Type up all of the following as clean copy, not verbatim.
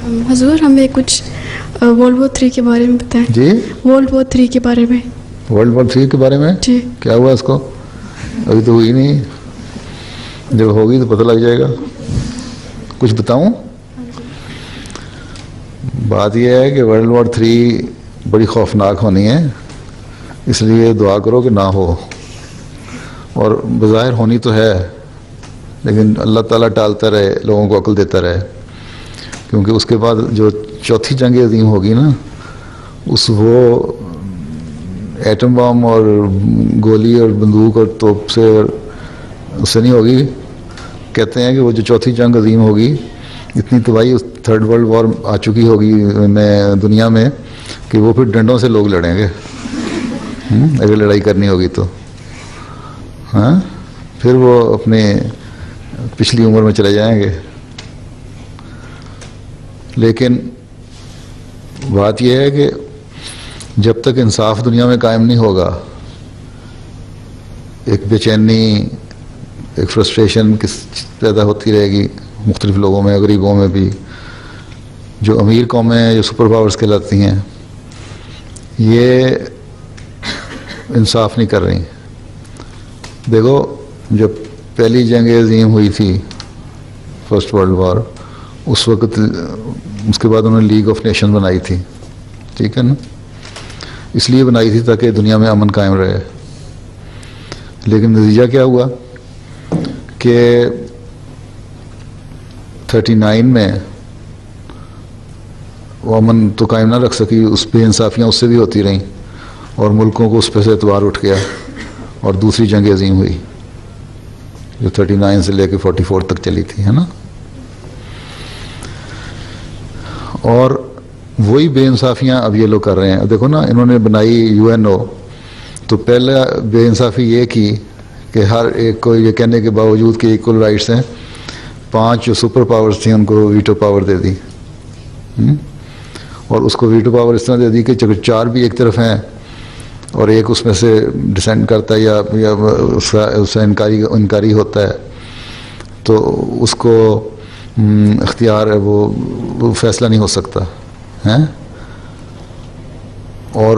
हजूर हमें कुछ world war 3 के बारे में बताएं। जी, वर्ल्ड वॉर 3 के बारे में। वर्ल्ड वॉर 3 के बारे में जी। क्या हुआ इसको? अभी तो हुई नहीं, जब होगी तो पता लग जाएगा। कुछ बताऊं? बात यह है कि वर्ल्ड वॉर 3 बड़ी खौफनाक होनी है, इसलिए दुआ करो कि ना हो। और बज़ाहिर होनी तो है, लेकिन अल्लाह ताला टालता रहे, लोगों को अक्ल देता रहे, क्योंकि उसके बाद जो चौथी जंग अज़ीम होगी ना, वो एटम बम और गोली और बंदूक और तोप से उससे नहीं होगी। कहते हैं कि वो जो चौथी जंग अज़ीम होगी, इतनी तबाही उस थर्ड वर्ल्ड वॉर आ चुकी होगी दुनिया में कि वो फिर डंडों से लोग लड़ेंगे। अगर लड़ाई करनी होगी तो हाँ, फिर वो अपने पिछली उम्र में चले जाएंगे। लेकिन बात यह है कि जब तक इंसाफ दुनिया में कायम नहीं होगा, एक बेचैनी, एक फ्रस्ट्रेशन पैदा होती रहेगी मुख्तलिफ लोगों में, गरीबों में भी। जो अमीर कौमें हैं, जो सुपर पावर्स कहलाती हैं, ये इंसाफ नहीं कर रही। देखो, जब पहली जंग अज़ीम हुई थी, फर्स्ट वर्ल्ड वॉर, उस वक्त उसके बाद उन्होंने लीग ऑफ नेशन बनाई थी, ठीक है ना? इसलिए बनाई थी ताकि दुनिया में अमन कायम रहे। लेकिन नतीजा क्या हुआ कि 39 में वो अमन तो कायम ना रख सकी, उस पर इंसाफियाँ उससे भी होती रहीं और मुल्कों को उस पर से एतबार उठ गया और दूसरी जंग अज़ीम हुई जो 39 से लेकर 44 तक चली थी, है ना? और वही बेइंसाफियाँ अब ये लोग कर रहे हैं। देखो ना, इन्होंने बनाई यूएनओ, तो पहला बेइंसाफ़ी ये की कि हर एक को ये कहने के बावजूद कि इक्वल राइट्स हैं, 5 जो सुपर पावर्स थी उनको वीटो पावर दे दी। और उसको वीटो पावर इस तरह दे दी कि जब 4 भी एक तरफ हैं और एक उसमें से डिसेंड करता है या उससे इनकारी होता है, तो उसको इख्तियार है, वो फैसला नहीं हो सकता है। और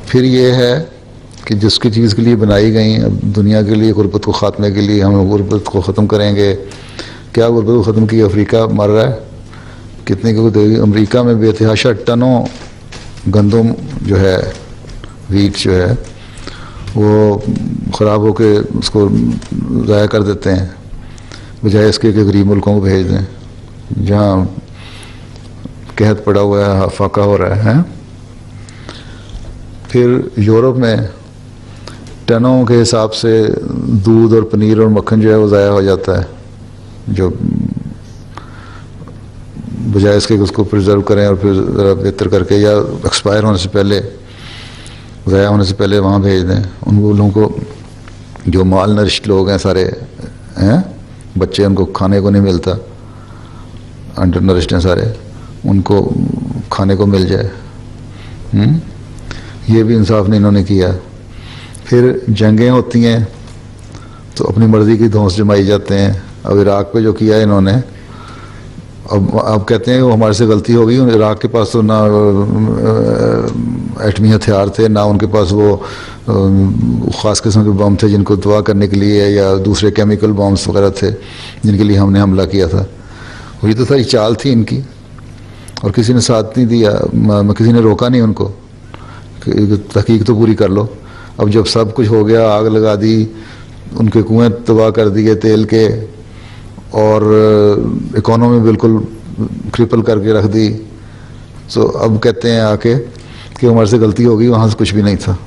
फिर ये है कि जिसकी चीज़ के लिए बनाई गई, अब दुनिया के लिए गुर्बत को ख़ात्मे के लिए हम गुर्बत को ख़त्म करेंगे। क्या गुर्बत को ख़त्म की? अफ्रीका मर रहा है, कितने को देगी? अमेरिका में बेतहाशा टनों गंदम जो है, वीट जो है, वो ख़राब होके उसको ज़ाया कर देते हैं, बजाय इसके कि गरीब मुल्कों को भेज दें जहाँ कहत पड़ा हुआ है, फाका हो रहा है। फिर यूरोप में टनों के हिसाब से दूध और पनीर और मक्खन जो है वो ज़ाया हो जाता है, जो बजाय इसके कि उसको प्रिजर्व करें और फिर ज़रा बेहतर करके या एक्सपायर होने से पहले, ज़ाया होने से पहले वहाँ भेज दें। उन लोगों को जो माल नरिश्ड लोग हैं सारे हैं, बच्चे, उनको खाने को नहीं मिलता, अंडर नरिश्ड हैं सारे, उनको खाने को मिल जाए। ये भी इंसाफ नहीं इन्होंने किया। फिर जंगें होती हैं तो अपनी मर्ज़ी की धौंस जमाई जाते हैं। अब इराक़ पे जो किया है इन्होंने, अब कहते हैं वो हमारे से गलती हो गई। इराक़ के पास तो ना एटमी हथियार थे, ना उनके पास वो ख़ास किस्म के बम थे जिनको तबाह करने के लिए, या दूसरे केमिकल बम्स वगैरह थे जिनके लिए हमने हमला किया था। वही तो सारी चाल थी इनकी, और किसी ने साथ नहीं दिया, किसी ने रोका नहीं उनको। तहकीक तो पूरी कर लो। अब जब सब कुछ हो गया, आग लगा दी, उनके कुएं तबाह कर दिए तेल के, और इकोनॉमी बिल्कुल क्रिपल करके रख दी, तो अब कहते हैं आके कि हमारे से गलती हो गई, वहाँ से कुछ भी नहीं था।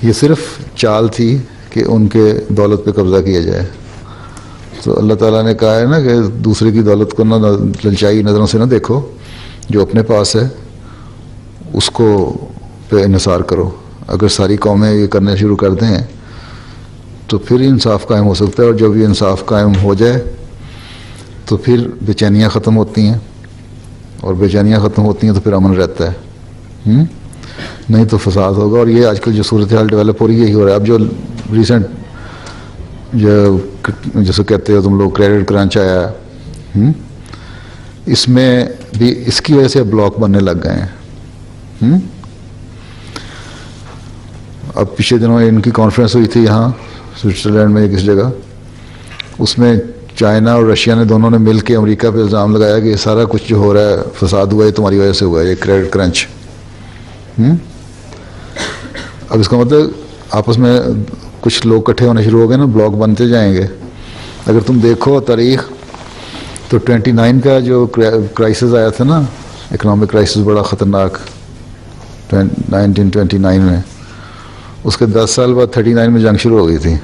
ये सिर्फ चाल थी कि उनके दौलत पे कब्ज़ा किया जाए। तो अल्लाह ताला ने कहा है ना कि दूसरे की दौलत को ना ललचाई नज़रों से ना देखो, जो अपने पास है उसको पे इन्हिसार करो। अगर सारी कौमें ये करने शुरू कर दें तो फिर इंसाफ कायम हो सकता है, और जब ये इंसाफ कायम हो जाए तो फिर बेचैनियाँ ख़त्म होती हैं, और बेचैनियाँ ख़त्म होती हैं तो फिर अमन रहता है। नहीं तो फसाद होगा। और ये आजकल जो सूरत हाल डेवलप हो रही है, यही हो रहा है। अब जो रिसेंट जो जैसे कहते हो तुम लोग क्रेडिट क्रंच आया है, इसमें भी इसकी वजह से ब्लॉक बनने लग गए हैं। अब पिछले दिनों इनकी कॉन्फ्रेंस हुई थी यहाँ स्विट्ज़रलैंड में किस जगह, उसमें चाइना और रशिया ने दोनों ने मिल के अमरीका पे इल्ज़ाम लगाया कि ये सारा कुछ जो हो रहा है फसाद हुआ है तुम्हारी वजह से हुआ है, ये क्रेडिट क्रंच। अब इसका मतलब आपस में कुछ लोग इकट्ठे होने शुरू हो गए ना, ब्लॉक बनते जाएंगे। अगर तुम देखो तारीख तो 29 का जो क्राइसिस आया था ना, इकोनॉमिक क्राइसिस बड़ा ख़तरनाक 1929 में, उसके 10 साल बाद 39 में जंग शुरू हो गई थी।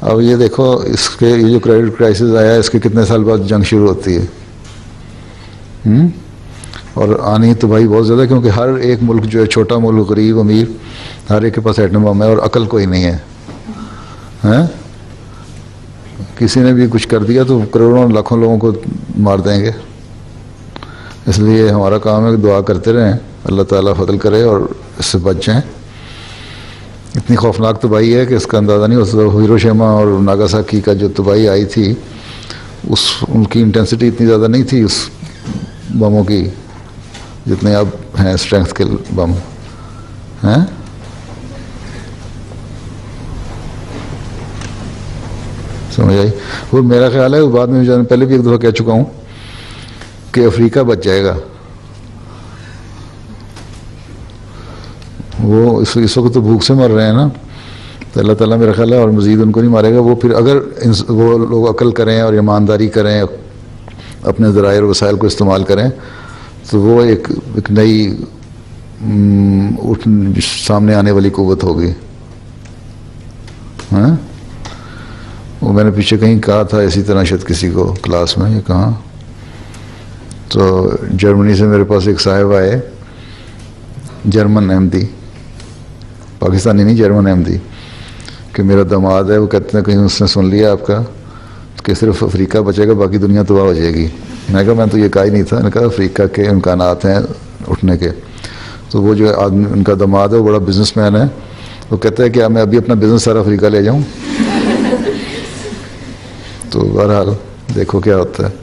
अब ये देखो इसके ये जो क्रेडिट क्राइसिस आया है इसके कितने साल बाद जंग शुरू होती है। और आनी तो भाई बहुत ज़्यादा, क्योंकि हर एक मुल्क जो है, छोटा मुल्क, गरीब, अमीर, हर एक के पास एटम बम है और अकल कोई नहीं है, हैं? किसी ने भी कुछ कर दिया तो करोड़ों लाखों लोगों को मार देंगे। इसलिए हमारा काम है कि दुआ करते रहें, अल्लाह ताला फजल करे और इससे बच जाएं। इतनी खौफनाक तबाही है कि इसका अंदाज़ा नहीं हो सकता। हिरोशिमा और नागासाकी का जो तबाही आई थी उनकी इंटेंसिटी इतनी ज़्यादा नहीं थी उस बमों की जितने अब हैं स्ट्रेंथ के बम हैं। समझ आई? वो मेरा ख्याल है बाद में जो पहले भी एक दफ़ा कह चुका हूँ कि अफ्रीका बच जाएगा। वो इस वक्त तो भूख से मर रहे हैं ना, तो अल्लाह ताला मेरा ख्याल है और मज़ीद उनको नहीं मारेगा। वो फिर अगर वो लोग अकल करें और ईमानदारी करें, अपने ज़राए और वसाइल को इस्तेमाल करें, तो वो एक नई सामने आने वाली क़ुव्वत होगी। हाँ, वो मैंने पीछे कहीं कहा था इसी तरह शायद किसी को क्लास में, ये कहा तो जर्मनी से मेरे पास एक साहिब आए, जर्मन अहमदी, पाकिस्तानी नहीं, जर्मन अहमदी, कि मेरा दामाद है, वो कहते हैं कहीं उसने सुन लिया आपका कि सिर्फ अफ्रीका बचेगा बाकी दुनिया तबाह हो जाएगी। मैं कहा मैं तो ये कहा ही नहीं था। मैंने कहा अफ्रीका के इम्कानात हैं उठने के। तो वो जो आदमी उनका दामाद है वो बड़ा बिजनेसमैन है, वो कहता है कि मैं अभी अपना बिजनेस सारा अफ्रीका ले जाऊँ। तो बहरहाल देखो क्या होता है।